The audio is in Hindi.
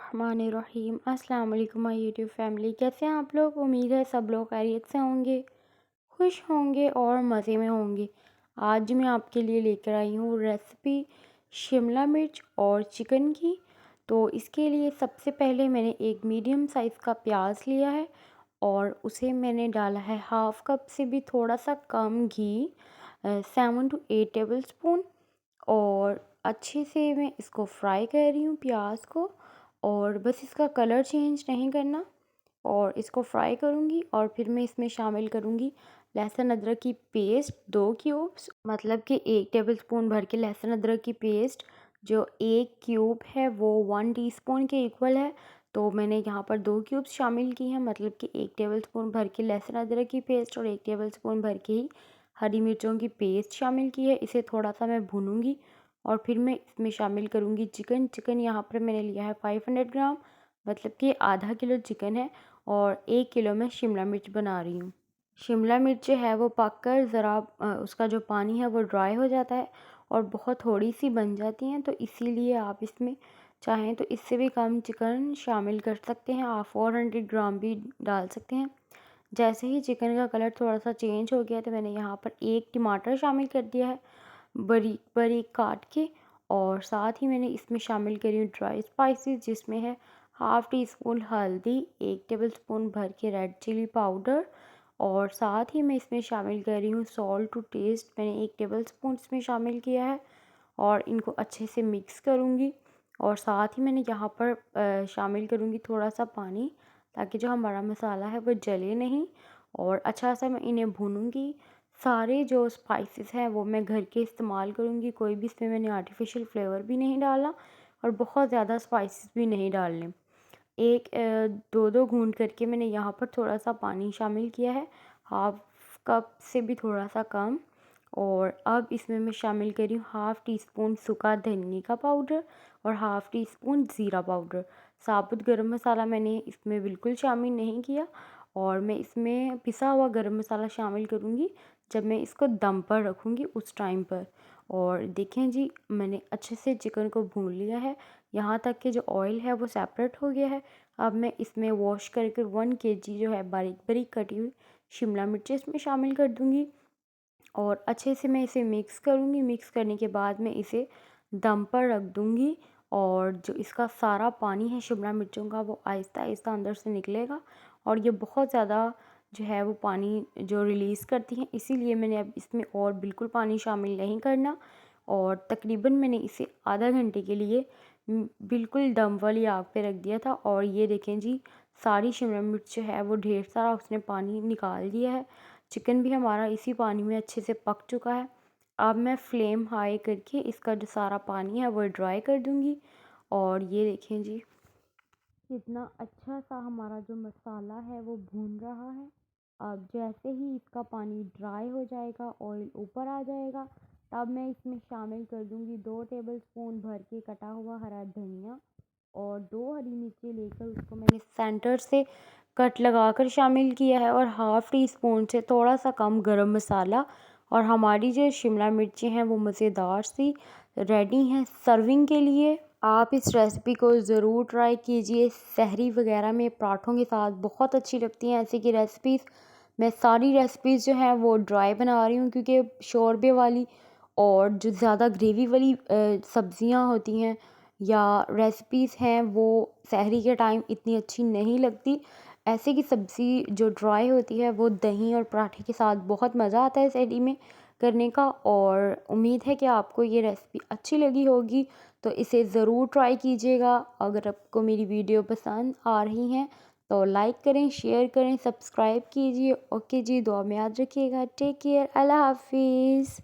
बिस्मिल्लाहिर्रहमानिर्रहीम। अस्सलाम वालेकुम माय यूट्यूब फैमिली, कैसे हैं आप लोग। उम्मीद है सब लोग खैरियत से होंगे, खुश होंगे और मज़े में होंगे। आज मैं आपके लिए लेकर आई हूँ रेसिपी शिमला मिर्च और चिकन की। तो इसके लिए सबसे पहले मैंने एक मीडियम साइज़ का प्याज लिया है और उसे मैंने डाला है हाफ़ कप से भी थोड़ा सा कम घी, 7 to 8 टेबल स्पून। और अच्छे से मैं इसको फ्राई कर रही हूँ प्याज को, और बस इसका कलर चेंज नहीं करना। और इसको फ्राई करूँगी और फिर मैं इसमें शामिल करूँगी लहसुन अदरक की पेस्ट 2 क्यूब्स, मतलब कि 1 टेबलस्पून भर के लहसुन अदरक की पेस्ट। जो 1 क्यूब है वो 1 टीस्पून के इक्वल है, तो मैंने यहाँ पर 2 क्यूब्स शामिल की हैं, मतलब कि 1 टेबलस्पून भर के लहसुन अदरक की पेस्ट और 1 टेबलस्पून भर के ही हरी मिर्चों की पेस्ट शामिल की है। इसे थोड़ा सा मैं भूनूंगी और फिर मैं इसमें शामिल करूँगी चिकन यहाँ पर मैंने लिया है 500 ग्राम, मतलब कि आधा किलो चिकन है। और 1 किलो मैं शिमला मिर्च बना रही हूँ। शिमला मिर्च जो है वो पककर ज़रा उसका जो पानी है वो ड्राई हो जाता है और बहुत थोड़ी सी बन जाती हैं, तो इसीलिए आप इसमें चाहें तो इससे भी कम चिकन शामिल कर सकते हैं। आप 400 ग्राम भी डाल सकते हैं। जैसे ही चिकन का कलर थोड़ा सा चेंज हो गया तो मैंने यहाँ पर 1 टमाटर शामिल कर दिया है बारीक बारीक काट के। और साथ ही मैंने इसमें शामिल करी हूँ ड्राई स्पाइसेस, जिसमें है हाफ़ टी स्पून हल्दी, 1 टेबलस्पून भर के रेड चिली पाउडर, और साथ ही मैं इसमें शामिल कर रही हूँ सॉल्ट टू टेस्ट। मैंने 1 टेबलस्पून इसमें शामिल किया है और इनको अच्छे से मिक्स करूँगी। और साथ ही मैंने यहाँ पर शामिल करूँगी थोड़ा सा पानी, ताकि जो हमारा मसाला है वो जले नहीं। और अच्छा सा मैं इन्हें भूनूंगी। सारे जो स्पाइसेस हैं वो मैं घर के इस्तेमाल करूँगी, कोई भी इसमें मैंने आर्टिफिशियल फ्लेवर भी नहीं डाला और बहुत ज़्यादा स्पाइसेस भी नहीं डालने। एक दो दो घूंट करके मैंने यहाँ पर थोड़ा सा पानी शामिल किया है, हाफ कप से भी थोड़ा सा कम। और अब इसमें मैं शामिल कर रही हूँ हाफ़ टी स्पून सूखा धनिया का पाउडर और हाफ़ टी स्पून ज़ीरा पाउडर। साबुत गरम मसाला मैंने इसमें बिल्कुल शामिल नहीं किया, और मैं इसमें पिसा हुआ गरम मसाला शामिल करूँगी जब मैं इसको दम पर रखूँगी उस टाइम पर। और देखें जी, मैंने अच्छे से चिकन को भून लिया है, यहाँ तक कि जो ऑयल है वो सेपरेट हो गया है। अब मैं इसमें वॉश करके 1 kg जो है बारीक बारीक कटी हुई शिमला मिर्च इसमें शामिल कर दूँगी और अच्छे से मैं इसे मिक्स करूँगी। मिक्स करने के बाद मैं इसे दम पर रख दूँगी, और जो इसका सारा पानी है शिमला मिर्चों का वो आहिस्ता आहिस्ता अंदर से निकलेगा। और ये बहुत ज़्यादा जो है वो पानी जो रिलीज़ करती हैं, इसीलिए मैंने अब इसमें और बिल्कुल पानी शामिल नहीं करना। और तकरीबन मैंने इसे आधा घंटे के लिए बिल्कुल दम वाली आग पे रख दिया था। और ये देखें जी, सारी शिमला मिर्च जो है वो ढेर सारा उसने पानी निकाल दिया है। चिकन भी हमारा इसी पानी में अच्छे से पक चुका है। अब मैं फ्लेम हाई करके इसका जो सारा पानी है वो ड्राई कर दूंगी। और ये देखें जी, कितना अच्छा सा हमारा जो मसाला है वो भून रहा है। अब जैसे ही इसका पानी ड्राई हो जाएगा, ऑयल ऊपर आ जाएगा, तब मैं इसमें शामिल कर दूंगी 2 टेबलस्पून भर के कटा हुआ हरा धनिया और 2 हरी मिर्ची लेकर उसको मैंने सेंटर से कट लगाकर शामिल किया है, और हाफ़ टी स्पून से थोड़ा सा कम गरम मसाला। और हमारी जो शिमला मिर्ची हैं वो मज़ेदार सी रेडी हैं सर्विंग के लिए। आप इस रेसिपी को ज़रूर ट्राई कीजिए, सहरी वगैरह में पराठों के साथ बहुत अच्छी लगती हैं ऐसे की रेसिपीज़। मैं सारी रेसिपीज़ जो हैं वो ड्राई बना रही हूँ, क्योंकि शोरबे वाली और जो ज़्यादा ग्रेवी वाली सब्ज़ियाँ होती हैं या रेसिपीज़ हैं वो सहरी के टाइम इतनी अच्छी नहीं लगती। ऐसे की सब्ज़ी जो ड्राई होती है वो दही और पराठे के साथ बहुत मज़ा आता है सहरी में करने का। और उम्मीद है कि आपको ये रेसिपी अच्छी लगी होगी, तो इसे ज़रूर ट्राई कीजिएगा। अगर आपको मेरी वीडियो पसंद आ रही हैं तो लाइक करें, शेयर करें, सब्सक्राइब कीजिए। ओके जी, दुआ में याद रखिएगा। टेक केयर, अल्लाह हाफिज़।